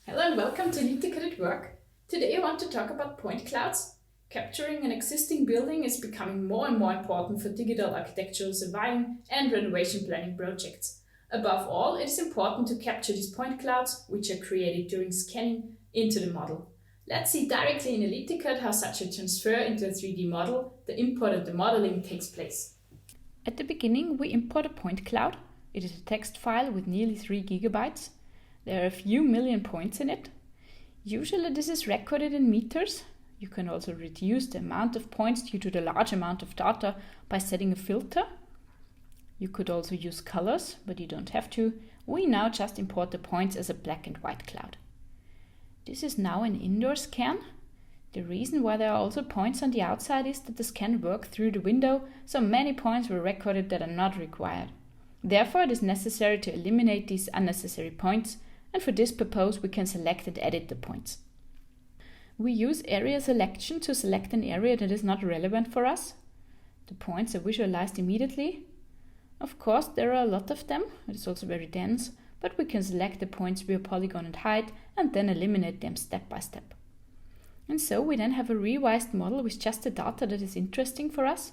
Hello and welcome to ELITECAD at Work. Today I want to talk about point clouds. Capturing an existing building is becoming more and more important for digital architectural surveying and renovation planning projects. Above all, it is important to capture these point clouds, which are created during scanning, into the model. Let's see directly in ELITECAD how such a transfer into a 3D model, the import and the modeling, takes place. At the beginning, we import a point cloud. It is a text file with nearly 3 GB. There are a few million points in it. Usually this is recorded in meters. You can also reduce the amount of points due to the large amount of data by setting a filter. You could also use colors, but you don't have to. We now just import the points as a black and white cloud. This is now an indoor scan. The reason why there are also points on the outside is that the scan worked through the window, so many points were recorded that are not required. Therefore, it is necessary to eliminate these unnecessary points, and for this purpose we can select and edit the points. We use area selection to select an area that is not relevant for us. The points are visualized immediately. Of course, there are a lot of them, it is also very dense, but we can select the points via polygon and height and then eliminate them step by step. And so we then have a revised model with just the data that is interesting for us.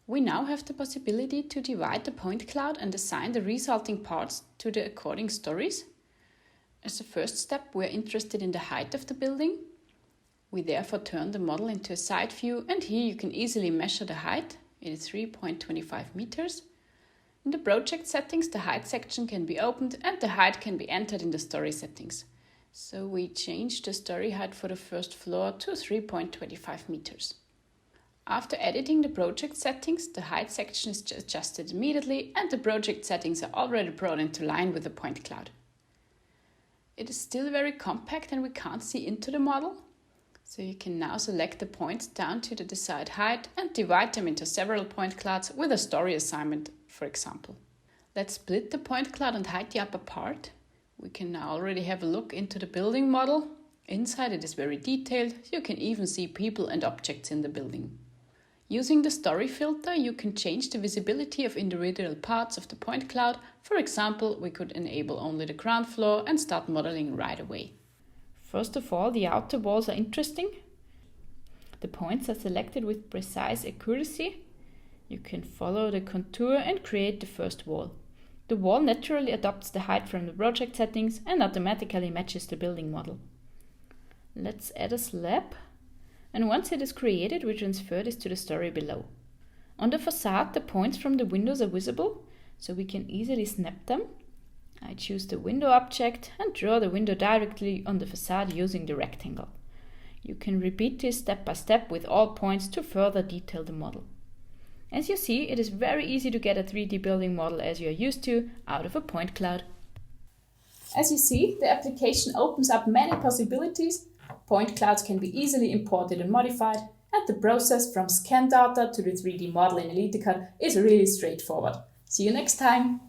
We now have the possibility to divide the point cloud and assign the resulting parts to the according stories. As a first step, we are interested in the height of the building. We therefore turn the model into a side view, and here you can easily measure the height. It is 3.25 meters. In the project settings, the height section can be opened and the height can be entered in the story settings. So we change the story height for the first floor to 3.25 meters. After editing the project settings, the height section is adjusted immediately and the project settings are already brought into line with the point cloud. It is still very compact and we can't see into the model. So you can now select the points down to the desired height and divide them into several point clouds with a story assignment, for example. Let's split the point cloud and hide the upper part. We can now already have a look into the building model. Inside it is very detailed, you can even see people and objects in the building. Using the story filter, you can change the visibility of individual parts of the point cloud. For example, we could enable only the ground floor and start modeling right away. First of all, the outer walls are interesting. The points are selected with precise accuracy. You can follow the contour and create the first wall. The wall naturally adopts the height from the project settings and automatically matches the building model. Let's add a slab, and once it is created, we transfer this to the story below. On the facade, the points from the windows are visible, so we can easily snap them. I choose the window object and draw the window directly on the facade using the rectangle. You can repeat this step by step with all points to further detail the model. As you see, it is very easy to get a 3D building model as you are used to out of a point cloud. As you see, the application opens up many possibilities. Point clouds can be easily imported and modified, and the process from scan data to the 3D model in ELITECAD is really straightforward. See you next time!